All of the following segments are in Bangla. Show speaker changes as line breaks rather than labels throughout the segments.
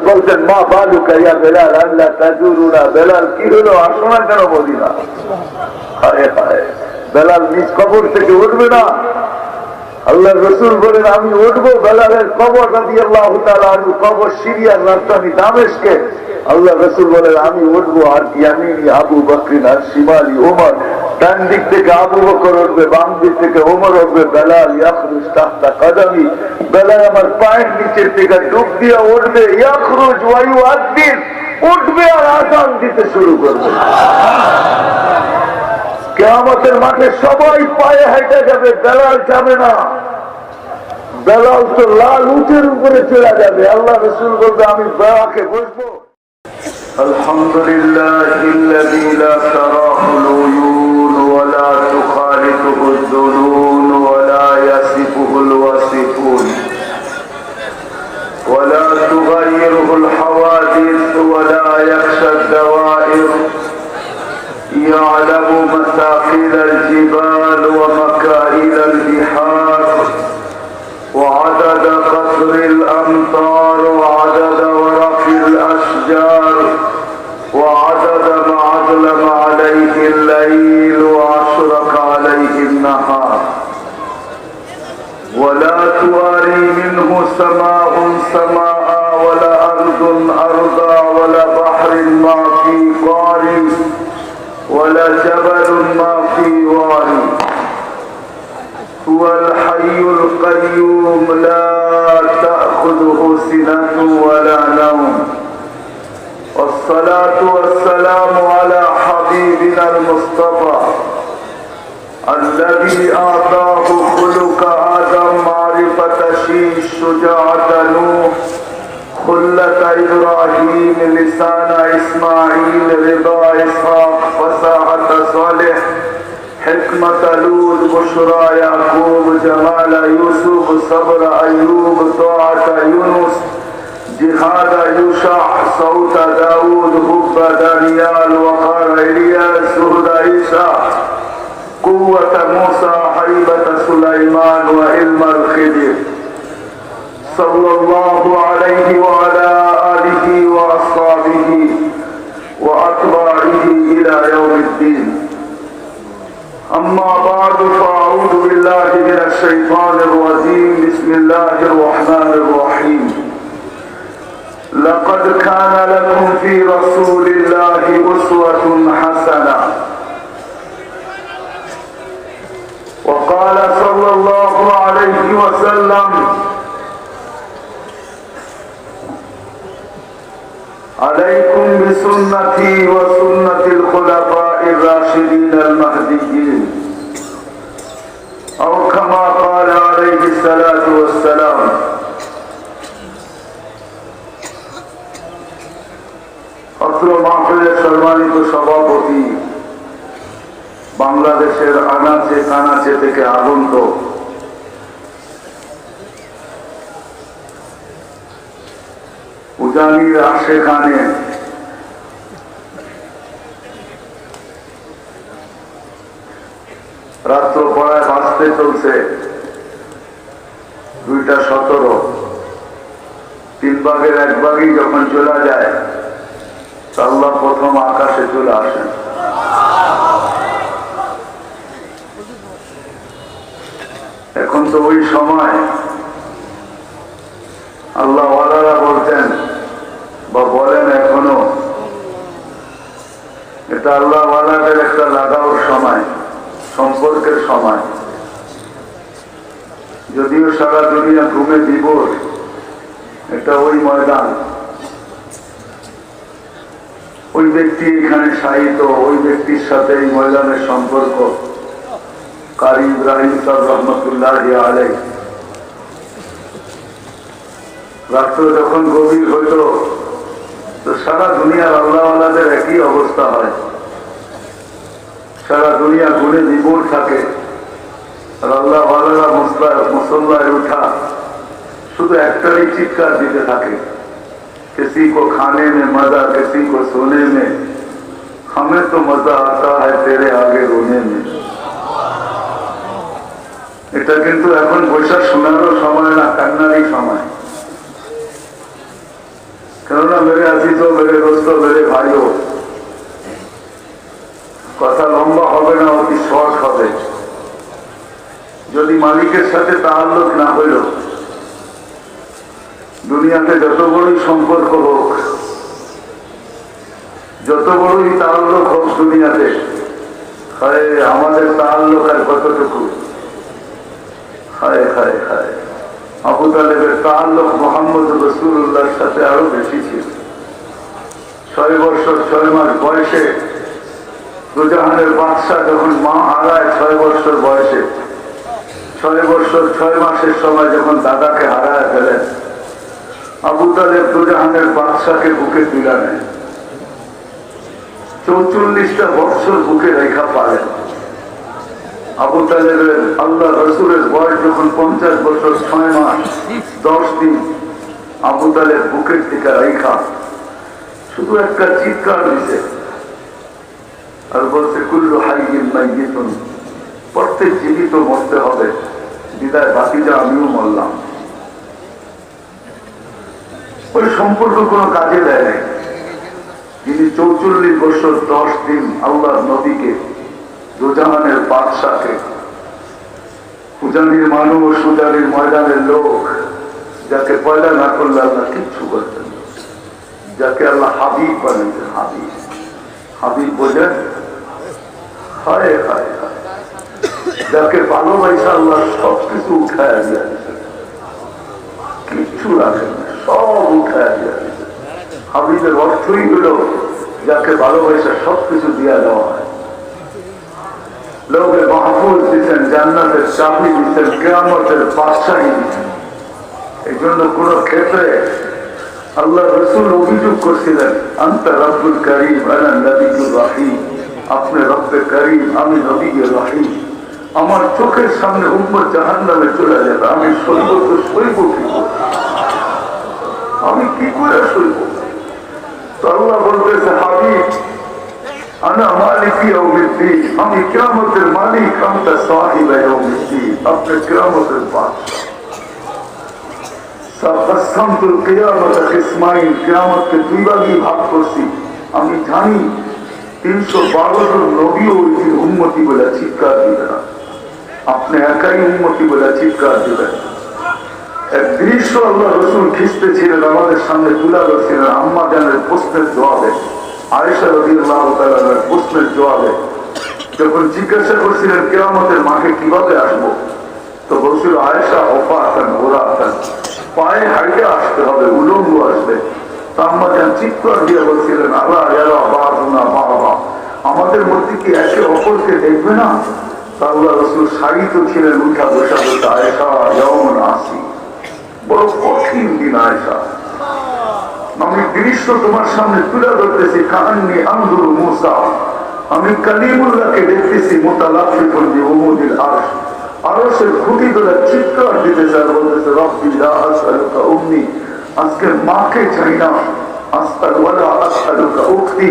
বলছেন মা বালুকা ইয়া বেলাল আল্লাহ তাজুরুনা, বেলাল কি হলো আসো না কেন মদিনা? হায় হায়, বেলাল নিজ কবর থেকে উঠবে না? আল্লাহ রসুল বলেন আমি উঠবো বেলালের কবর রাদিয়াল্লাহু তাআলা আনহু কবর সিরিয়ার রাজধানী দামেস্কে। আল্লাহ রসুল বলেন আমি উঠবো, আর ইয়ামিনি আবু বকর আর শিমালি ওমর, ডান দিক থেকে আবু বকর উঠবে, বাম দিক থেকে ওমর উঠবে। বেলাল ইয়াখরুজ তাহতা কদমি, বেলাল আমার পায়ের নিচের থেকে ডুব দিয়ে উঠবে। ইয়াখরুজ ওয়া ইউআদ্দিন, উঠবে আর আযান দিতে শুরু করবে। কিয়ামতের মাঠে সবাই পায়ে হেঁটে যাবে, বেলাল যাবে না। বেলাল তো লাল উটের উপরে চলে যাবে। আল্লাহ রাসূল বলবে আমি বেলাকে বসবো। আলহামদুলিল্লাহিল্লাযী লা তারাহুল উয়ুন ওয়া লা তুখালিতুহুল যুনুন ওয়া লা ইয়াসিফুহুল ওয়াসিফুন ওয়া লা তুগায়্যিরুহুল হাওয়াদিস ওয়া লা ইয়াখশাদ দাওয়াইর। يعلم مثاقيل الجبال ومكائل البحار وعدد قطر الأمطار وعدد ورق الأشجار وعدد ما أظلم عليه الليل وأشرق عليه النهار ولا تواري منه سماء سماء ولا أرض أرضا ولا بحر ما في قار ولا جبل ما في وادي. هو الحي القيوم لا تأخذه سنة ولا نوم. والصلاة والسلام على حبيبنا المصطفى الذي أعطاه خلق آدم معرفة شيش شجاعة نوح خلة إبراهيم لسان إسماعيل رضا إسحاق فصاحة صالح حكمة لوط بشرى يعقوب جمال يوسف صبر أيوب طاعة يونس جهاد يوشع صوت داود حب دانيال وقار إلياس زهد عيسى قوة موسى هيبة سليمان وعلم الخضر صلى الله عليه وعلى آله وأصحابه وأتباعه إلى يوم الدين. أما بعد فأعوذ بالله من الشيطان الرجيم. بسم الله الرحمن الرحيم. لقد كان لكم في رسول الله أسوة حسنة. وقال صلى الله عليه وسلم عليكم بسنتي وسنة الخلفاء الراشدين المهديين أو كما قال عليه الصلاة والسلام. অত্র মাহফিলের সম্মানিত সভাপতি, বাংলাদেশের আনাচে কানাচে থেকে আগন্ত উজানির আশেখানে রাত্র পড়ায় বাঁচতে চলছে 2:17। 3 ভাগের 1 ভাগই যখন চলে যায় আল্লাহ প্রথম আকাশে চলে আসেন। এখন তো ওই সময় আল্লাহ ওয়ালারা বলতেন বা বলেন এখনো, এটা আল্লাহ ওয়ালাদের একটা লাগাওর সময়, সম্পর্কের সময়। যদিও সারা দুনিয়া ঘুমে বিভোর, এটা ওই ময়দান। ওই ব্যক্তি এখানে শায়িত, ওই ব্যক্তির সাথে এই ময়দানের সম্পর্ক। কারি ইব্রাহিম সাহেব রহমতুল্লাহ আলাইহি রাত্র যখন গভীর হইত তো সারা দুনিয়ার আল্লাহওয়ালাদের একই অবস্থা হয়। সারা দুনিয়া গুণে বিভোর থাকে, আর আল্লাহওয়ালারা মুসল্লায় উঠা শুধু একটারই চিৎকার দিতে থাকে, किसी को खाने में मजा, किसी को सोने में, हमें तो मजा आता है तेरे आगे रोने में। এটা কিন্তু এখন বৈশাখ শোনারও সময় না, কান্নারই সময়। কেননা মেরে আজিজও, মেরে দোস্ত, মেরে ভাইও, কথা লম্বা হবে না, অতি শর্ট হবে। যদি মালিকের সাথে তাআল্লুক না হইল, দুনিয়াতে যত বড়ই সম্পর্ক হোক, যত বড়ই তাআল্লুক হোক দুনিয়াতে, হায় আমাদের তাআল্লুক আর কতটুকু। হায় হায় হায়, আবু তালেবের তাআল্লুক মুহাম্মদ রাসূলুল্লাহর সাথে আরো বেশি ছিল। 6 বছর 6 মাস বয়সে দুজাহানের বাদশাহ যখন মা হারায়, 6 বছর বয়সে, 6 বছর 6 মাসের সময় যখন দাদাকে হারায় ফেলেন, আবু তালেব দুজাহানের বাদশাকে বুকে তুলে নেয়। 44টা বছর বুকে রেখা পালেন। আবু তালেবের আল্লাহ রসুলের বয়স যখন 50 বছর 6 মাস 10 দিন, আবু তালেব বুকের দিকে রেখা শুধু একটা চিৎকার দিছে আর বলছে, কুল্লু হাইয়িন মাইয়িতুন, প্রত্যেক জীবিত মরতে হবে, বিদায় বাকিটা আমিও মরলাম। ওই সম্পর্ক কোনো কাজে দেয় নাই। যিনি 44 বছর 10 দিন আল্লাহর নবীকে, দুজাহানের বাদশাকে, উজানির মানুষ, উজানির ময়দানের লোক, যাকে পয়দা না করলে আল্লাহ কিচ্ছু করতেন, যাকে আল্লাহ হাবিব বানিয়েছেন। হাবিব, হাবিব বোঝেন? হায় হায় হায়, যাকে ভালোবাসা আল্লাহ সবকিছু উঠায় দিয়া দিয়েছেন, কিচ্ছু রাখেন না, সব উঠায় দিয়া দিয়েছেন। হাবিবের অর্থই হলো যাকে ভালোবাসা সবকিছু দিয়া দেওয়া হয়। লোকে মাহফুজ দিচ্ছেন, জান্নাতের চাবি দিচ্ছেন, কিয়ামতের বাদশাহী দিচ্ছেন। এই জন্য কোন ক্ষেত্রে আল্লাহ রসুল অভিযোগ করছিলেন, আনতা রব্বুল করিম আনা নবিয়্যুর রহিম, আপনি রব্বে করিম, আমি নবিয়্যুর রহিম। আমার চোখের সামনে উম্মত জাহান্নামে চলে যাবে, আমি সইব তো সইব কি করে? আমি কি করে সইব? তো আল্লাহ বলতেছে, হাবিব আনা মালিকি ইয়াউমিদ্দিন, আমি কিয়ামতের মালিক, আনতা সাহিবে ইয়াউমিদ্দিন, আপনি কিয়ামতের বাদশা। সাকাসসামতুল কিয়ামাতা কিসমাইন, কিয়ামতকে 2 ভাগে ভাগ করছি। আমি জানি 312 জন নবীও ওই দিন উম্মতি বলে চিৎকার দিবে না, আপনি একাই উম্মতি বলে চিৎকার দিবেন। এক দৃশ্য আল্লাহ রসুল খিস্তে ছিলেন, আমাদের সামনে তুলে ধরছিলেন আম্মা জানের প্রশ্নের জবাবে, আয়েশা রাদিয়াল্লাহু তাআলার প্রশ্নের জবাবে। যখন জিজ্ঞাসা করছিলেন কিয়ামতের মাঠে কিভাবে আসবো, তো বলছিল আয়েশা ওফাতান ওরাতান, পায়ে হাইটে আসতে হবে, উলঙ্গ আসবে। তো আম্মা জান চিৎকার দিয়ে বলছিলেন, আল্লাহ ইয়ারা বাহুনা বাবা, আমাদের মধ্যে কি একে অপরকে দেখবে না? আল্লাহ রসুল শায়িত ছিলেন, উঠা বসা বসে, আয়েশা ইয়াউমুন আসি, বড় কঠিন দিন আয়েশা, আমি দৃশ্য তোমার সামনে তুলে ধরতেছি, কান্নি আনজুরু মুসা, আমি কালিমুল্লাহকে দেখতেছি, মুতালাফিকুন বিউমুদিল আরশ, আরশের খুঁটি ধরে চিৎকার দিতেছে আর বলতেছে, রব্বি লা আসআলুকা উম্মি, আজকে মাকে চাই না, আসআলু ওয়ালা আসআলুকা উখতি,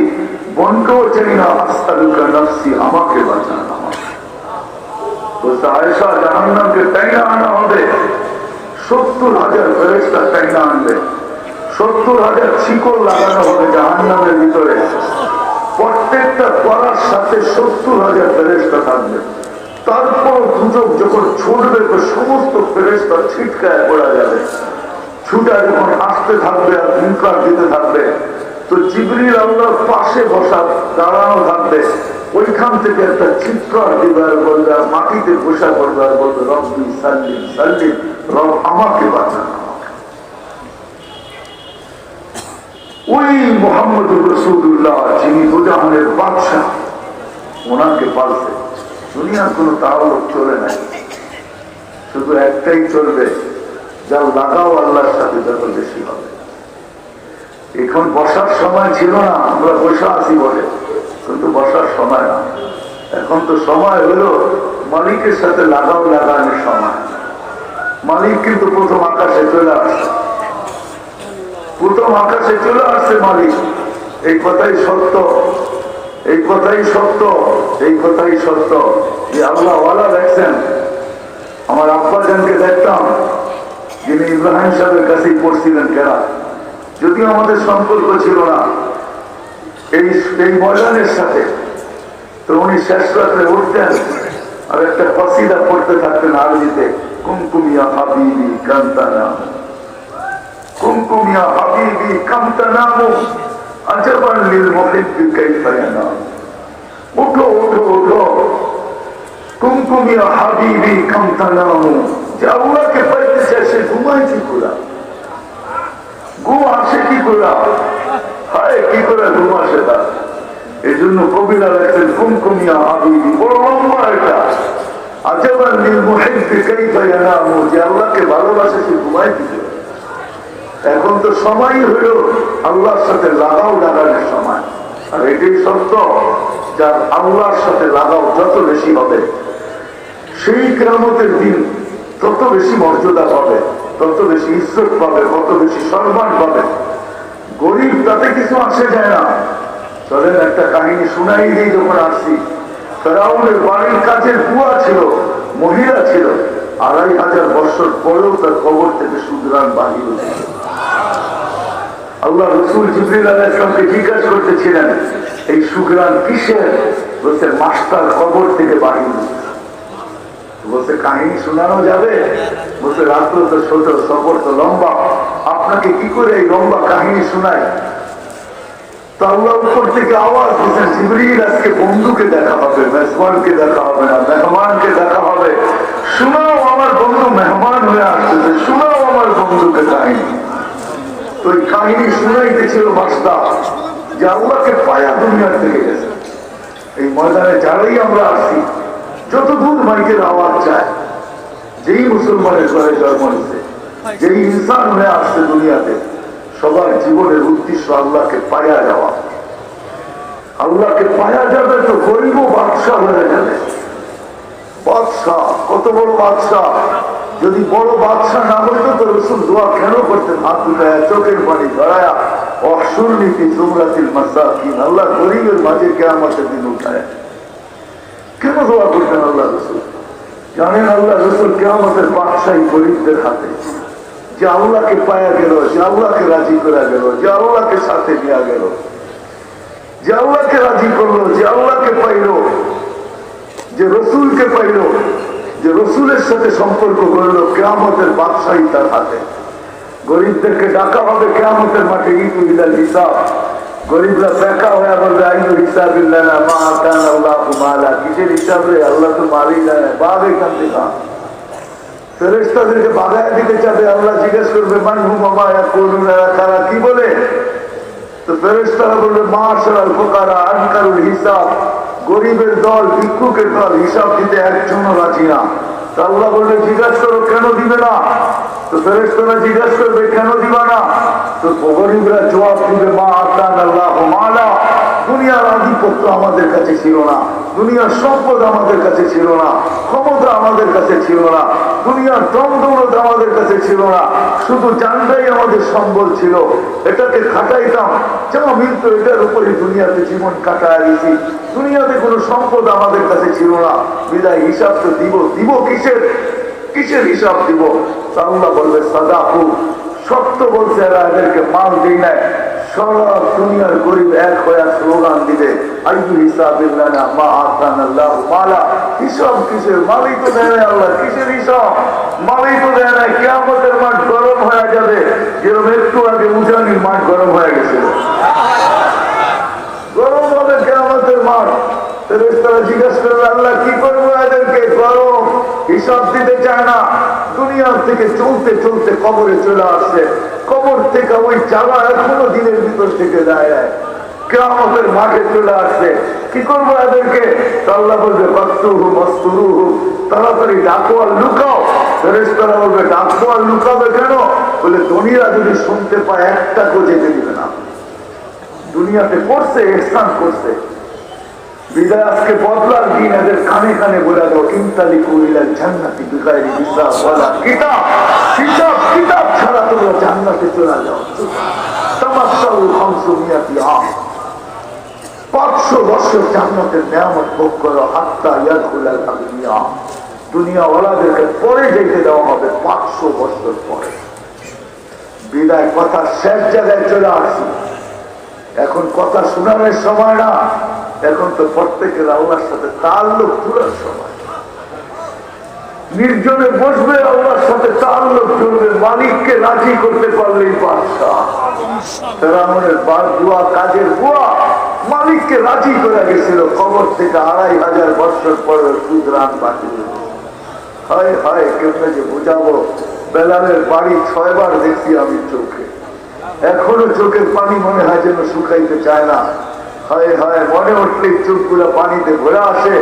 বোনকেও চাই না, আসআলুকা নাফসি, আমাকে বাঁচান। বলতে আয়েশা, জাহান্নামকে টাইনা আনা হবে, 70,000 ফেরেশতা টাইনা আনবে, 70,000 শিকল লাগানো হবে জাহান্নামের ভিতরে, প্রত্যেকটা করার সাথে 70,000 ফেরেশতা থাকবে। তারপর দুজক যখন ছুটবে তো সমস্ত ফেরেশতা ছিটকায় পড়া যাবে, ছুটা যখন আসতে থাকবে আর হুঙ্কার দিতে থাকবে, তো জিবরিল আল্লাহর পাশে বসা দাঁড়ানো থাকবে, ওইখান থেকে একটা চিৎকার দিবে আর বলবে, আর মাটিতে বসা করবে আর বলবে, রব্বি সাল্লিম সাল্লিম, রব আমাকে বাঁচান। ওই মুহাম্মদুর রাসূলুল্লাহ যিনি দুজাহানের বাদশা, ওনাকে পালছে। দুনিয়ার কোনো তাআল্লুক চলে নাই, শুধু একটাই চলবে, যা লাগাও আল্লাহর সাথে যত বেশি হবে। এখন বসার সময় ছিল না, আমরা বসে আছি বলে, কিন্তু বসার সময় না। এখন তো সময় হলো মালিকের সাথে লাগাও লাগানোর সময়। মালিক কিন্তু প্রথম আকাশে চলে আসছে, প্রথম আকাশে চলে আসছে মালিক। এই কথাই সত্য, এই কথাই সত্য, এই কথাই সত্য যে আল্লাহ ওয়ালা দেখছেন। আমার আব্বা জানকে দেখতাম, যিনি ইব্রাহিম সাহেবের কাছেই পড়ছিলেন কেরাত, যদিও আমাদের সম্পর্ক ছিল না এই ময়দানের সাথে, তো উনি শেষ রাত্রে উঠতেন আর একটা কসিদা পড়তে থাকতেন আরবিতে, কুমকুমিয়া হাবিবি কান্তানাম, কুমকুমিয়া হাবিবি কান্তানাম আজবান লিল মুহিব্বি কাইফা ইয়ানাম। উঠো উঠো উঠো, কুমকুমিয়া হাবিবি কান্তানাম। যে আল্লাহকে পাইতে চায় সে ঘুমায় কি করে? ঘুম আসে কি করে? হায় কি করে ঘুম আসে তার? এই জন্য কবিরা লেখছেন কুমকুমিয়া হাবিবি, বড় লম্বা এটা। আজবান লিল মুহিব্বি কাইফা ইয়ানাম। যে আল্লাহকে ভালোবাসে সে ঘুমায় কি করে? এখন তো সময় হইল আল্লাহর সাথে লাগাও লাগানোর সময়। আর এটাই সত্য, যার আল্লাহর সাথে লাগাও যত বেশি হবে, সেই কিয়ামতের দিন তত বেশি মর্যাদা পাবে, তত বেশি ইজ্জত পাবে, তত বেশি সম্মান পাবে। গরিব তাতে কিছু আসে যায় না। চলেন একটা কাহিনী শুনাই দিই। যখন আসছি, ফেরাউনের বাড়ির কাছের বুয়া ছিল, মহিলা ছিল, 2500 বছর পরেও তার কবর থেকে সুদরান বাহির হয়েছে। আল্লাহ রসুল জিবরিল আলাইহিস সালামকে জিজ্ঞাসা করতেছিলেন, এই সুগ্রান কিসের? বলছে মাস্টার কবর থেকে বাহির হয়েছে। বলছে কাহিনী শোনানো যাবে? বলছে রাত্র তো ছোট, সফর তো লম্বা, আপনাকে কি করে এই লম্বা কাহিনী শোনায়? তো আল্লাহ উপর থেকে আওয়াজ দিচ্ছেন, জিবরিল আজকে বন্ধুকে দেখা হবে, মেহমানকে দেখা হবে না, মেহমানকে দেখা হবে। শোনাও আমার বন্ধু মেহমান হয়ে আসতেছে, শোনাও আমার বন্ধুকে কাহিনী। তো এই কাহিনী শুনাইতেছিল মাস্টার, যে আল্লাহকে পায়া দুনিয়ার থেকে গেছে। এই ময়দানে যারাই আমরা আসছি, যত দূর মাইকের আওয়াজ যায়, যেই মুসলমানের ঘরে জন্ম নিতে, যেই ইনসান হয়ে আসছে দুনিয়াতে, সবার জীবনের উদ্দেশ্য আল্লাহকে পায়া যাওয়া। আল্লাহকে পায়া যাবে তো গরিব বাদশাহ হয়ে যাবে। বাদশাহ, কত বড় বাদশাহ! যদি বড় বাদশাহ না হইতো তো রসুল দোয়া কেন করতেন? হাত উঠায়া, চোখের পানি ধরায়া, অসুরনীতি জুমরাতিল মাসাকিন, আল্লাহ গরিবের মাঝে কিয়ামতের দিন উঠায় কেন দোয়া করতেন আল্লাহ রসুল? জানেন আল্লাহ রসুল কিয়ামতের বাদশাহী গরিবদের হাতে। যে আল্লাহকে পায়া গেল, যে আল্লাহকে রাজি করা গেল, যে আল্লাহকে সাথে নেওয়া গেল, যে আল্লাহকে রাজি করলো, যে আল্লাহকে পাইল, যে রসুলকে পাইল, যে রসুলের সাথে সম্পর্ক করলো, কিয়ামতের বাদশাহী তার হাতে। গরিবদেরকে ডাকা হবে কিয়ামতের মাঠে, ইদু ইলাল হিসাব। গরিবরা বেকা হয়ে বলবে, আইনু হিসাবিল্লাহ মা আতানা আল্লাহু মালা। কিসের হিসাব রে? আল্লাহ তো মালই দেয় না, বাঘ এখান থেকে। ফেরেশতাদেরকে বাগায় দিতে চাবে, আল্লাহ জিজ্ঞেস করবে মান হুম মা ইয়াকুলুনা, তারা কি বলে? তো ফেরেশতারা বলবে মাশাআল ফুকারা আনকারুল হিসাব। গরিবের দল, ভিক্ষুকের দল হিসাব দিতে একজনও রাজি না। তো আল্লাহ বলবে জিজ্ঞাসা করো কেন দিবে না? তো ফেরেশতারা জিজ্ঞাসা করবে কেন দিবা না? তো গরিবরা জবাব দিবে মা আতানা আল্লাহু মালা। দুনিয়ার আধিপত্য আমাদের কাছে ছিল না, দুনিয়ার সম্পদ আমাদের কাছে ছিল না, ক্ষমতা আমাদের কাছে ছিল না, দুনিয়ার দম দৌলত আমাদের কাছে ছিল না, শুধু জানটাই আমাদের সম্বল ছিল। এটাকে খাটাইতাম, যা মিলত এটার উপরে দুনিয়াতে জীবন কাটায় দিছি। দুনিয়াতে কোনো সম্পদ আমাদের কাছে ছিল না, বিদায় হিসাব তো দিব। দিব কিসের? কিসের হিসাব দিব? আল্লাহ বলবে সাদাকু, সত্য বলছে এরা, এদেরকে মাল দিই নাই। সব দুনিয়ার গরিব এক হয়ে স্লোগান দিবে, আইয়ু হিসাবিল্লাহ মা আতানাল্লাহু মালা। হিসাব কিসের? মালই তো দেয় না আল্লাহ, কিসের হিসাব? মালই তো দেয় না। কিয়ামতের মাঠ গরম হয়ে যাবে, যেরকম একটু আগে উজানির মাঠ গরম হয়ে গেছে। গরম হবে কিয়ামতের মাঠ। ফেরেশতারা জিজ্ঞাসা করবে আল্লাহ কি করবো এদেরকে? গরম, হিসাব দিতে চায় না। দুনিয়ার থেকে চলতে চলতে কবরে চলে আসছে, কবর থেকে ওই জ্বালা এখনো দিনের ভিতর থেকে যায়। কিয়ামতের মাঠে চলে আসছে, কি করবো এদেরকে? আল্লাহ বলবে বাস্তুহু মাস্তুরুহু, তাড়াতাড়ি ডাকো আর লুকাও। ফেরেশতারা বলবে ডাকবো আর লুকাবে কেন? বলে দুনিয়া যদি শুনতে পায় একটা কেউ যেতে দিবে না। দুনিয়াতে করছে, ইহসান করছে, বিদায় আজকে বদলার দিন। এদের কানে কানে বলে দাও ইনতালিকু ইলাল জান্নাতি বিগাইরি হিসাব ওয়ালা কিতাব। হিসাব কিতাব ছাড়া তোমরা জান্নাতে চলে যাও। তামাত্তাউ 500 আম, 500 বছর জান্নাতের নিয়ামত ভোগ করো। হাত্তা ইয়াদখুলাল আগনিয়া, দুনিয়াওয়ালাদেরকে পরে যেতে দেওয়া হবে 500 বছর পরে। বিদায় কথা শেষ জায়গায় চলে আসছি। এখন কথা শোনানোর সময় না, এখন তো প্রত্যেকের আল্লাহর সাথে তাল্লুক জোড়ার সময়। নির্জনে বসবে, আল্লাহর সাথে তাল্লুক জুড়বে, মালিককে রাজি করতে পারলেই বাদশাহ। ফেরাউনের বুয়া, কাজের বুয়া মালিককে রাজি করে গেছিল, কবর থেকে 2500 বছর পরে সুদরান বাঁচিয়ে। হায় হায়, কেমনে যে বোঝাবো। বেলালের বাড়ি 6 বার দেখছি আমি চোখে, এখনো চোখের পানি মনে হয় যেন শুকাইতে চায় না। হায় হায়, মনে উঠলেই চোখগুলো পানিতে ভরে আসে।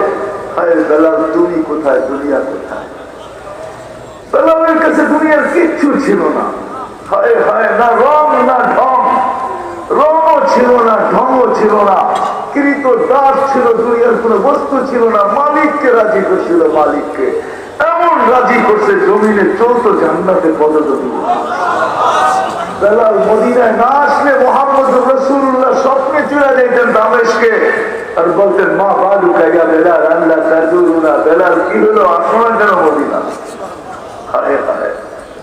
হায় বেলাল, তুমি কোথায়, দুনিয়া কোথায়? বেলালের কাছে দুনিয়ার কিচ্ছু ছিল না। হায় হায়, না রং না ঢং, রঙও ছিল না, ঢংও ছিল না, কৃত দাস ছিল, দুনিয়ার কোন বস্তু ছিল না। মালিককে রাজি করছিল, মালিককে এমন রাজি করছে জমিনে চলতো জান্নাতে পদদলি। বেলাল মদিনায় না আসলে মুহাম্মদ রাসূলুল্লাহ স্বপ্নে চলে যেতেন দামেশকে আর বলতেন, মা বালু কাইয়া বেলাল আল্লাহ তাজুরুনা। বেলাল কি হলো, আসমান কেন মদিনা? হায় হায়,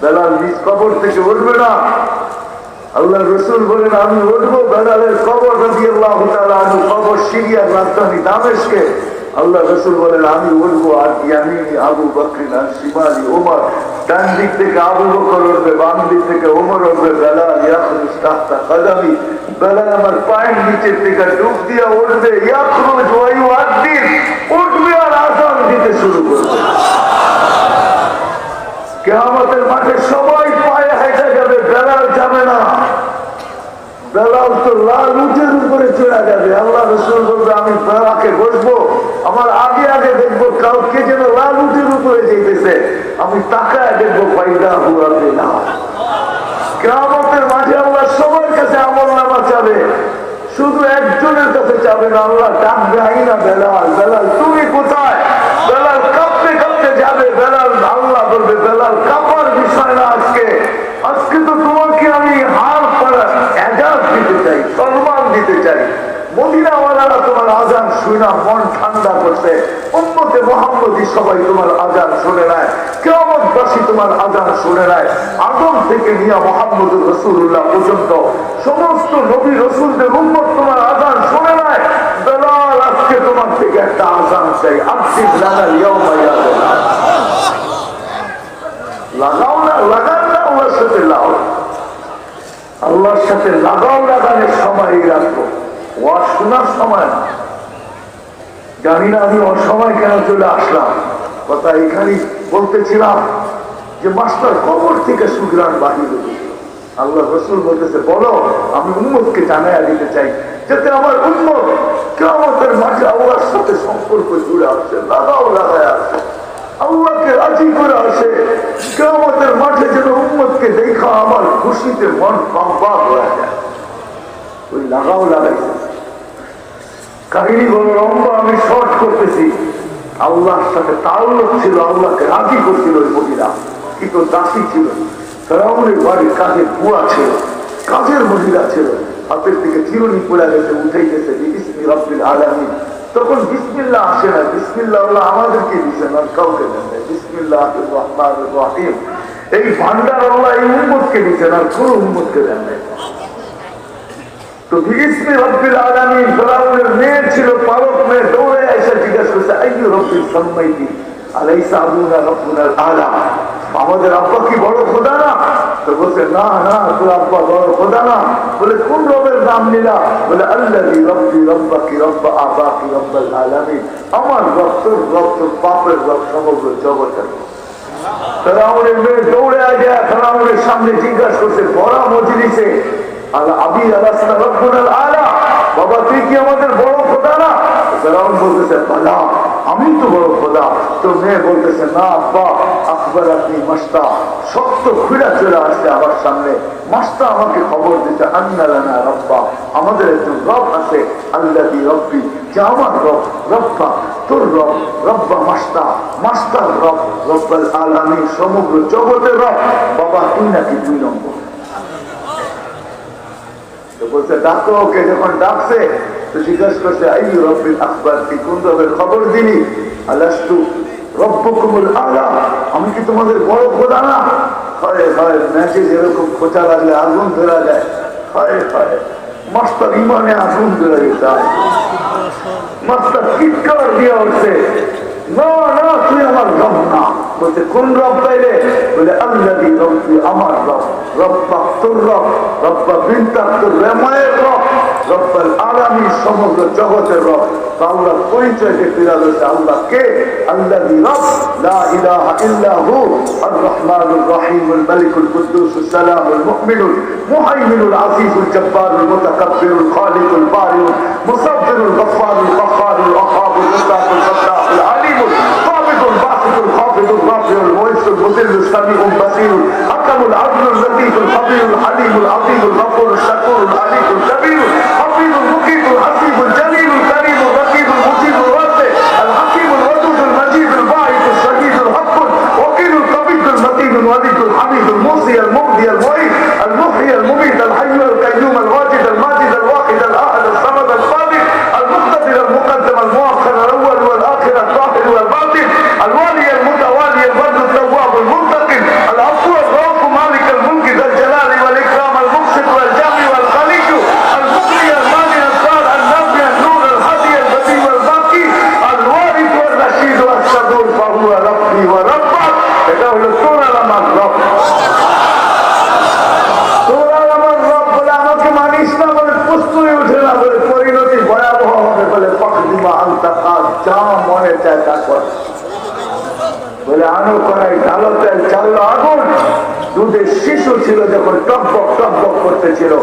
বেলাল নিজ কবর থেকে উঠবে না। আল্লাহ রসুল বলেন, আমি উঠবো। বেলালের কবর রাদিয়াল্লাহু তাআলা আনহু কবর সিরিয়ার রাজধানী দামেশকে। আল্লাহ রসুল বলেন, আমি উঠবো, আর ইয়ামিনি আবু বকর আর শিমালি ওমর। ডান দিক থেকে আবু বকর উঠবে, বাম দিক থেকে ওমর উঠবে। বেলাল ইয়াখরুজ তাহতা কদমি, বেলাল আমার পায়ের নিচের থেকে ডুব দিয়ে উঠবে। ইয়াখরুজ ওয়া ইউআদ্দিন, উঠবে আর আযান দিতে শুরু করবে। কিয়ামতের মাঠে সবাই পায়ে হেঁটে যাবে, বেলাল যাবে না। বেলাল তো লাল উটের উপরে চলে যাবে। আল্লাহ রাসূল বলবে, আমি বেলালকে বসবো, আমার আগে আগে দেখবো কাউকে যেন লাল উটের উপরে যেতেছে। আমি তাকায় দেখবো ফায়দা হুয়া বেলাল। কিয়ামতের মাঠে আল্লাহ সবার কাছে আমলনামা চাবে, শুধু একজনের কাছে চাবে না। আল্লাহ ডাকবে, আইনা বেলাল, বেলাল তুমি কোথায়? বেলাল কাঁপতে কাঁপতে যাবে। বেলাল, আল্লাহ বলবে, বেলাল কাঁপার বিষয় না আজকে, আজকে তো তোমাকে আমি হার করার এজাজ দিতে চাই, সম্মান দিতে চাই। মদিনাওয়ালারা তোমার আজান শুনে মন ঠান্ডা করছে, উম্মতে মুহাম্মদী সবাই তোমার আজান শুনে নেয়, কিয়ামতবাসী তোমার আজান শুনে নেয়। আদম থেকে নিয়ে মুহাম্মদুর রাসূলুল্লাহ পর্যন্ত সমস্ত নবী রাসূলদের উম্মত তোমার আজান শুনে নেয়। বেলাল, আজকে তোমার থেকে একটা আজান চাই। আযিন লানা ইয়াউমা ইয়া বেলাল। লাগাও না, লাগান না, আল্লাহর সাথে লাগাও, আল্লাহর সাথে লাগাও। লাগানোর সময় রাখবো, ওয়াজ শোনার সময় না। জানি না আমি অসময় কেন চলে আসলাম। কথা এখানেই বলতেছিলাম যে মাস্টার কবর থেকে সুগ্রাণ বাহির হয়েছে। আল্লাহ রাসূল বলতেছে, বলো, আমি উম্মতকে জানাইয়া দিতে চাই যাতে আমার উম্মত কিয়ামতের মাঠে আল্লাহর সাথে সম্পর্ক জুড়ে আসছে। লাগাও, লাগায় আসে, আল্লাহকে রাজি করে আসে। কিয়ামতের মাঠে যেন উম্মতকে দেখা আমার খুশিতে মন পাম্পা হয়ে যায়। ওই লাগাও লাগাইছে। কাহিনী বড় লম্বা, আমি শর্ট করতেছি। আল্লাহর সাথে তাল্লুক ছিল, আল্লাহকে রাজি করছিল ওই মহিলা, কিন্তু দাসী ছিল। ফেরাউনের বাড়ির কাজের বুয়া ছিল, কাজের মহিলা ছিল। হাতের দিকে চিরুনি পড়ে গেছে, উঠেই গেছে বিসমি রাব্বিল আলামিন। তখন বিসমিল্লাহ আসে না। বিসমিল্লাহ আল্লাহ আমাদেরকে দিচ্ছেন, আর কাউকে দেন নাই। বিসমিল্লাহির রহমানির রহিম, এই ভান্ডার আল্লাহ এই উম্মতকে দিচ্ছেন, আর কোন উম্মতকে দেন নাই। তো বিসমি রাব্বিল আলামিন, ফেরাউনের মেয়ে ছিল, পালক মেয়ে, দৌড়ে এসে জিজ্ঞাসা করছে, আইয়ু রাব্বিল সাম্মাইতি আলাইসা আবুনা রাব্বুনাল আলা, আমাদের আব্বা কি বড় খোদা না? তো বলছে, না না, তোর আব্বা বড় খোদা না। বলে, কোন রবের নাম নিলা? বলে, আল্লাযী রাব্বি রাব্বাকি রাব্বা আবাকি রাব্বাল আলামিন, আমার রব তোর রব, তোর বাপের রব, সমগ্র জগতের। ফেরাউনের মেয়ে দৌড়ে আগে ফেরাউনের সামনে জিজ্ঞাসা করছে বড় মজলিসে, আল্লাহ আবি আলাইসা রাব্বুনাল আলা, বাবা তুই কি আমাদের বড় খোদা না? ফেরাউন বলতেছে, বালা, আমি তো বড় খোদা। তো মেয়ে বলতেছে, না আব্বা, আকবর আপনি মাস্তা। সত্য খুঁড়া চলে আসছে আমার সামনে। মাস্তা আমাকে খবর দিতে, আন্না লানা রব্বা, আমাদের একজন রব আছে, আল্লাযী রব্বি, যে আমার রব, রব্বা তোর রব, রব্বা মাস্তা, মাস্তার রব, রব্বাল আলামিন, সমগ্র জগতের রব। বাবা তুই নাকি 2 নম্বর। বলছে, ডাকো ওকে। যখন ডাকছে তো জিজ্ঞাসা করছে, আইয়ু রাব্বিল আকবার, কি কোন রবের খবর দিলি? আলাস্তু রব্বুকুমুল আলা, আমি কি তোমাদের বড় খোদা না? হায় হায়, ম্যাচে যেরকম খোঁচা লাগলে আগুন ধরা যায়, হায় হায়, মাস্টার ইমানে আগুন ধরে গেছে। মাস্টার চিৎকার দিয়ে উঠছে, না না তুই আমার রব না। বলছে কোন রব পাইলে? বলে আল্লাহী রব্বি, আমার রব, রব্বা তোর রব, রব্বা বিনতা তোর রেমায়ের রব, রব্বাল আলামিন সমগ্র জগতের রব। আল্লাহর পরিচয়কে ফিরা দিয়েছে। আল্লাহ কে? আল্লাহী রব, লা ইলাহা ইল্লা হু, আর রহমানুর রহিমুল মালিকুল কুদ্দুসুস সালামুল মুমিনুল মুহাইমিনুল আজিজুল জব্বারুল মুতাকাব্বিরুল খালিকুল বারিউল মুসাব্বিরুল গফফারুল গফফারুল ওয়াহাবুল মুতাকুল ফাত্তাহুল আলিমুল কাবিদুল বাসিতুল খাফিদুল রাফিউল মুইসুল মুদিল্লুস সামিউল বাসিরুল হাকামুল আদলুল লতীফুল খবীরুল হালিমুল আযীমুল গফুরুল শাকুরুল আলীমুল কবীরুল হাফিজুল মুকিতুল হাসিবুল জলিলুল করিমুল রকিবুল মুজিবুল ওয়াসি আল হাকিমুল ওয়াদুদুল মজিদুল বাঈসুল শহীদুল হকুল ওয়াকিলুল কবিদুল মতিনুল ওয়ালিদুল হামিদুল মুসি আল মুবদি আল মুঈদ আল মুহয়ি আল মুমীত আল হাইয়্যু আল কাইয়্যুম আল ওয়াজিদ আল মাজিদ আল ওয়াহিদ আল আহাদ আল সামাদ আল ফাদিল আল মুক্তাদির আল মুকদ্দম আল মুআخر আল আউয়াল ওয়াল আখির আল যাহির ওয়াল বাতিন আল ওয়ালি আল মুতাওয়ালি আল বর আল তাওয়াব আল মুনতাকিম আল আফু আল রাউফ মালিক আল মুলক যাল জালালি ওয়াল ইকরাম আল মুকসিত ওয়াল জামি ওয়াল খালিক আল মুগনি আল মানি আল সার আল নাফি আল নূর আল হাদি আল বদি ওয়াল বাকি আল ওয়ারিস ওয়াল রাশিদ ওয়াল সাদুর ফাহুয়া রাব্বি ওয়া রাব্বাক। এটা হলো তোরা আমার রব। তোরা আমার রব বলে আমাকে মানিস না বলে প্রশ্নই উঠে না, বলে পরিণতি ভয়াবহ হবে, বলে ফাকদিমা আনতা কাজ, যা মনে চায় তা কর। বলে আনো করাই ঢালো তেল, চাললো আগুন। দুধের শিশু ছিল যখন টকবক টকবক করতেছিল,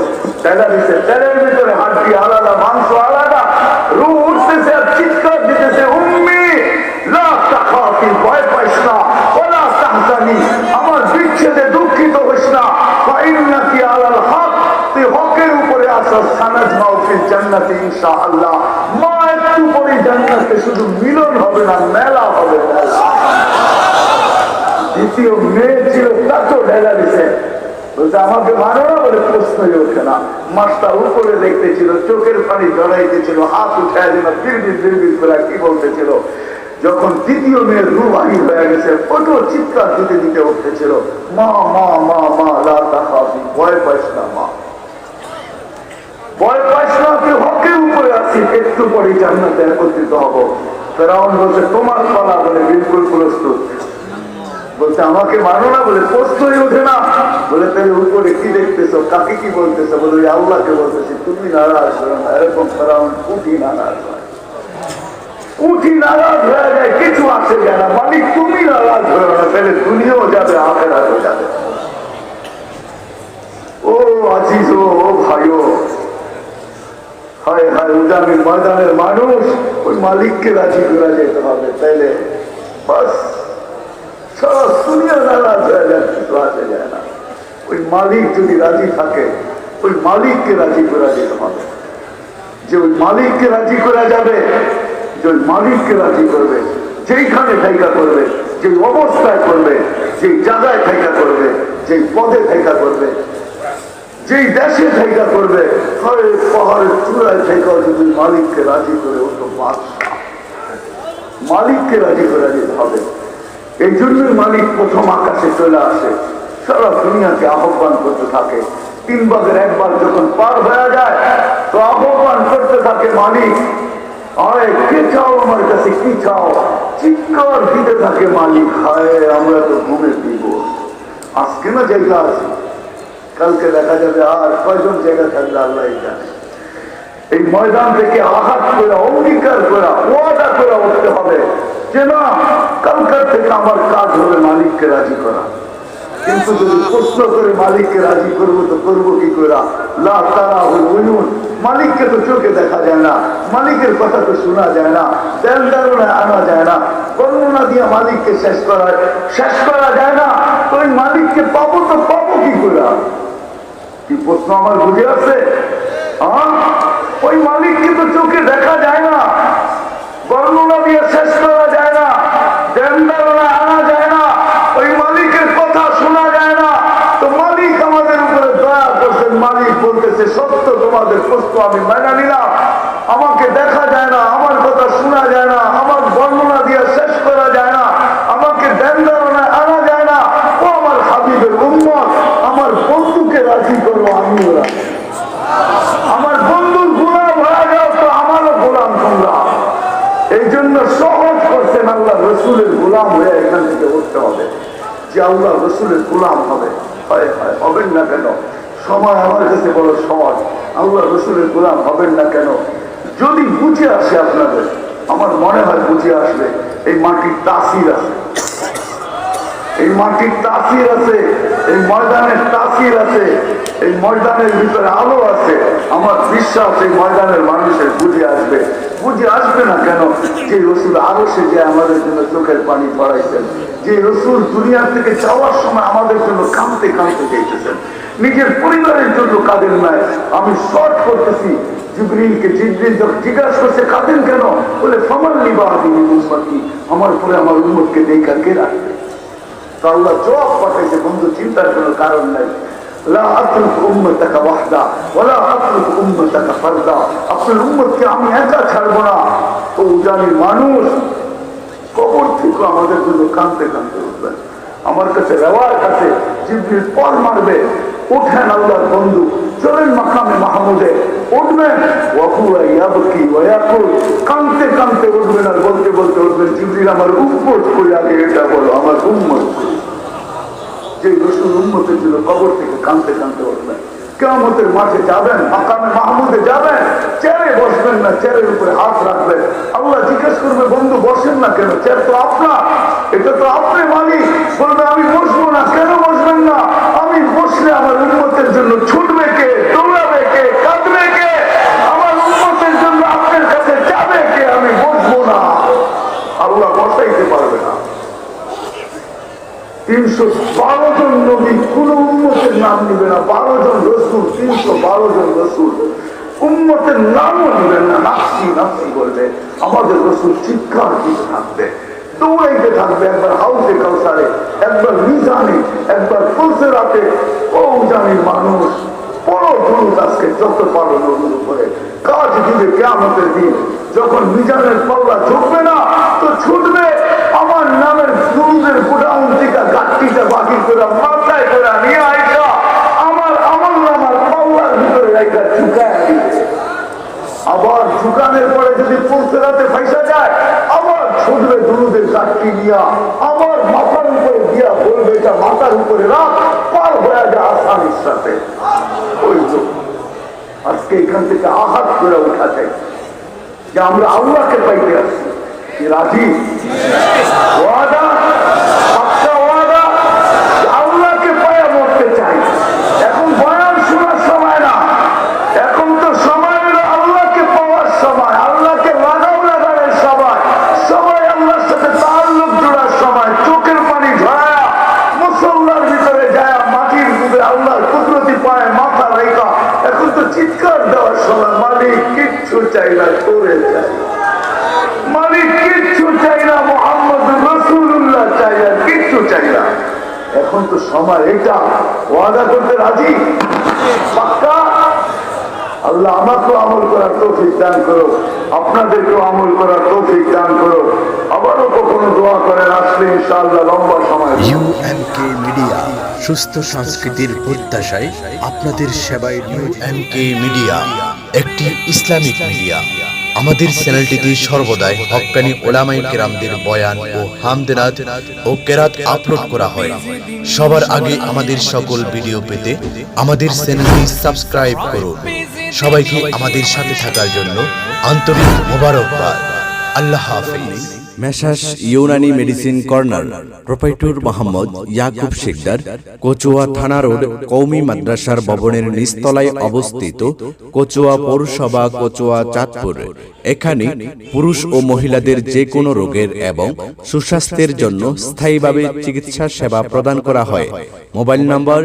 তেলা দিচ্ছে, তেলের ভিতরে হাড্ডি আলাদা, মাংস আলাদা, রু উঠতেছে আর চিৎকার দিতেছে, উম্মি লা তাখাফি, ভয় পাইস না, ওয়ালা তাহজানি, আমার বিচ্ছেদে দুঃখিত হইস না, ফাইন্নাকি আলাল হক, তুই হকের উপরে আসস, সানাজমাউ ফিল জান্নাতি ইনশাআল্লাহ। মা একটু পরে জান্নাতে শুধু মিলন হবে না, মেলা হবে, মেলা। দ্বিতীয় মেয়ে ছিল, তাকেও ঢেলা দিছে, বলছে আমাকে মানো না, বলে প্রশ্নই ওঠে না। মাস্টার উপরে দেখতেছিল, চোখের পানি জড়াইতেছিল, হাত উঠায় যেন বিড়বিড় বিড়বিড় করে কি বলতেছিল। যখন দ্বিতীয় মেয়ের রূহ বাহির হয়ে গেছে, ওটো চিৎকার দিতে দিতে উঠতেছিল, মা মা মা মা লা তাখাফি, ভয় পাইস না মা, ভয় পাইস না, তুই হকের উপরে আছিস, একটু পরে জান্নাতে একত্রিত হব। ফেরাউন বলছে তোমার পালা, বলে বিলকুল প্রস্তুত। বলছে আমাকে মানো না, বলে প্রশ্নই ওঠে না। বলে তাহলে উপরে কি দেখতেছো, কাকে কি বলতেছো? বলে ওই আল্লাহকে বলতেছি, তুমি নারাজ হো না। এরকম ফেরাউন উঠি নারাজ হয়, উঠি নারাজ হয়ে যায়, কিছু আসে যায় না, মালিক তুমি নারাজ হয়ে না, তাহলে দুনিয়াও যাবে, আখিরাতও যাবে। ও আজিজ, ও ভাইও, হায় হায়, উজামিল ময়দানের মানুষ, ওই মালিককে রাজি করা যেতে হবে, তাইলে বাস সারা দুনিয়া নারাজ হয়ে যায়, কিছু আসে যায় না। ওই মালিক যদি রাজি থাকে, ওই মালিককে রাজি করা যেতে হবে। যে ওই মালিককে রাজি করা যাবে, যে ওই মালিককে রাজি করবে, যেইখানে থাইকা করবে, যে অবস্থায় করবে, যেই জায়গায় থাইকা করবে, যেই পদে থাইকা করবে, যেই দেশে থাইকা করবে, হয় পাহাড়ের চূড়ায় থাইকাও যদি মালিককে রাজি করে, ও তো বাদশাহ। মালিককে রাজি করা যেতে হবে। এই জন্যই মালিক প্রথম আকাশে চলে আসে, সারা দুনিয়াকে আহ্বান করতে থাকে। 3 ভাগের 1 ভাগ যখন পার হয়ে যায়, তো আহ্বান করতে থাকে মালিক, আরে কে চাও আমার কাছে, কি চাও? চিৎকার দিতে থাকে মালিক, হায় আমরা তো ঘুমে দিব, আজকে না জায়গা আছে, কালকে দেখা যাবে আর কয়জন জায়গা থাকলে আল্লাহ জানে। এই ময়দান থেকে আঘাত করে, অঙ্গীকার করা, ওয়াদা করে উঠতে হবে যে না, কালকার থেকে আমার কাজ হবে মালিককে রাজি করা। কিন্তু যদি প্রশ্ন করে মালিককে রাজি করবো, তো করবো কি করে? লা তারাহুল উয়ুন, মালিককে তো চোখে দেখা যায় না, মালিকের কথা তো শোনা যায় না, দেন ধারণায় আনা যায় না, বর্ণনা দিয়ে মালিককে শেষ করা যায় না। তো ওই মালিককে পাবো তো পাবো কি করে? কি প্রশ্ন আমার বুঝে আছে? ওই মালিককে তো চোখে দেখা যায় না, বর্ণনা দিয়ে শেষ করা যায় না, দেন ধারণায় আনা যায় না, ওই মালিকের কথা শোনা যায় না। তো মালিক আমাদের উপরে দয়া করছেন, মালিক বলতেছে সত্য, তোমাদের প্রশ্ন আমি মেনে নিলাম, আমাকে দেখা যায় না, আমার কথা শোনা যায় না, আমার বর্ণনা দিয়ে শেষ করা যায় না, আমাকে দেন ধারণায় আনা যায় না, ও আমার হাবিবের যে আল্লাহ রসুলের গোলাম হবে। হবেন না কেন? সময় আমার কাছে বড় সহজ। আল্লাহ রসুলের গোলাম হবেন না কেন? যদি বুঝে আসে আপনাদের, আমার মনে হয় বুঝে আসবে এই মাটির তাসির আছে, এই মাটির তাসির আছে, এই ময়দানের তাসির আছে, এই ময়দানের ভিতরে আলো আছে। আমার বিশ্বাস এই ময়দানের মানুষের বুঝে আসবে। বুঝে আসবে না কেন? যে রসুল আরো সে যে আমাদের জন্য চোখের পানি পড়াইছেন, যে রসুল দুনিয়া থেকে যাওয়ার সময় আমাদের জন্য কাঁদতে কাঁদতে চাইতেছেন, নিজের পরিবারের জন্য কাঁদেন নাই। আমি শর্ট করতেছি, জিবরিলকে জিবরিল যখন জিজ্ঞাসা করছে কাঁদেন কেন, বলে ফামান লিবাদি উম্মতি, আমার পরে আমার উম্মতকে দেখা কে রাখবে? তো আল্লাহ জবাব পাঠাইছে, বন্ধু চিন্তার কোনো কারণ নাই। লা আতরুক উম্মতাকা ওয়াহদা ওয়ালা আতরুক উম্মতাকা ফারদা, আপনার উম্মতকে আমি একা ছাড়বো না। তো জানি মানুষ কবর থেকে আমাদের জন্য কাঁদতে কাঁদতে উঠবেন। আমার কাছে রেওয়ার কাছে জিবরিল পর মারবে, উঠেন আল্লাহর বন্ধু, চলেন মাকামে মাহমুদে, উঠবেন ওয়াহুয়া ইয়াবকি ওয়া ইয়াকুল, কাঁদতে কাঁদতে উঠবেন আর বলতে বলতে উঠবেন, জিবরিল আমার উম্মত কই, আগে এটা বলো, আমার উম্মত কই। যে রসুল উম্মতের জন্য কবর থেকে কাঁদতে কাঁদতে উঠবেন। কিয়ামতের মাঠে যাবেন, মাকামে মাহমুদে যাবেন, চেয়ারে বসবেন না, চেয়ারের উপরে হাত রাখবেন। আল্লাহ জিজ্ঞেস করবে, বন্ধু বসেন না কেন? চেয়ার তো আপনার, এটা তো আপনি মালিক। বলবে আমি বসবো না। কেন বসবেন না? আমি বসলে আমার উম্মতের জন্য ছুটবে কে, দৌড়াবে কে, কাঁদবে কে? আমার উম্মতের জন্য আপনার কাছে যাবে কে? আমি বসবো না। আল্লাহ বসাইতে পারবে না। 312 জন নবী, কোন উম্মতের নাম নিবে না। 12 জন রসুল, 312 জন রসুল, উম্মতের নামও নিবেন না। নাফসি নাফসি বলবে। আমাদের রসুল চিৎকার দিতে থাকবে, দৌড়াইতে থাকবে। একবার হাউসে কাউসারে, একবার মিজানে, একবার ফুলসেরাতে। ও জানির মানুষ, বড় দুরূদ আজকে যত পারো নবীর উপরে কাজ দিবে কিয়ামতের দিন। যখন মিজানের পাল্লা ঝুঁকবে না, তো ছুটবে আমার নামের দুরূদের গোডাউন থেকে গাঠটিটা বাকি করে মাথায় করে নিয়ে আইসা আমার আমল নামার পাল্লার ভিতরে রাইখা ঝুঁকায় দিবে। আবার ঝুঁকানোর পরে যদি ফুলসেরাতে ফাইসা যায়, আবার ছুটবে দুরূদের গাঠটি নিয়া, আবার মাথার উপরে দিয়া বলবে এটা মাথার উপরে রাখ, পার হয়ে যায় আসানির সাথে। ওই তো আজকে এখান থেকে আঘাত করে উঠা চাই যে আমরা আল্লাহকে পাইতে আসছি। কি রাজি? ওয়াদা, পাক্কা ওয়াদা, আল্লাহকে পায়া মরতে চাই। এখন বয়ান শোনার সময় না, এখন তো সময় হলো আল্লাহকে পাওয়ার সময়, আল্লাহকে লাগানোর সময়, সবাই আল্লাহর সাথে তাআল্লুক জোড়ার সময়। চোখের পানি ঝরায়া মুসল্লার ভিতরে যায়, মাটির ডুবে আল্লাহর কুদরতি পায়ে মাথা রেখা। এখন তো চিৎকার দেওয়ার সময়, মালিক কিচ্ছু চাই না, করে চাই। মালিক কিচ্ছু চাই না, মুহাম্মদ রাসূলুল্লাহ চাই না, কিচ্ছু চাই না। এখন তো সময় এটা। ওয়াদা করতে রাজি? পাক্কা? আল্লাহ আমাকেও আমল করার তৌফিক দান করো, আপনাদেরকেও আমল করার তৌফিক দান করো। আবারও কখনো দোয়া করেন, আসলে ইনশাআল্লাহ লম্বা সময়।
ইউএনকে মিডিয়া, সুস্থ সংস্কৃতির প্রত্যাশায় আপনাদের সেবায়। ইউএনকে মিডিয়া একটি ইসলামিক মিডিয়া। আমাদের চ্যানেলটিতে সর্বদাই হক্কানি উলামায়ে কেরামদের বয়ান ও হামদনাত ও কেরাত আপলোড করা হয়। সবার আগে আমাদের সকল ভিডিও পেতে আমাদের চ্যানেলটি সাবস্ক্রাইব করুন। সবাইকে আমাদের সাথে থাকার জন্য আন্তরিক মোবারকবাদ। আল্লাহ হাফেজ।
Messrs Unani medicine corner, proprietor Mohammad Yakub Sikder, Kachua থানা রোড, কওমি মাদ্রাসার ভবনের নিচতলায় অবস্থিত, কচুয়া পৌরসভা, কচুয়া, চাঁদপুর। এখানে পুরুষ ও মহিলাদের যে কোনো রোগের এবং সুস্বাস্থ্যের জন্য স্থায়ীভাবে চিকিৎসা সেবা প্রদান করা হয়। মোবাইল নম্বর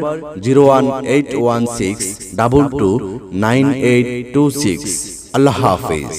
01816229826। আল্লাহ হাফেজ।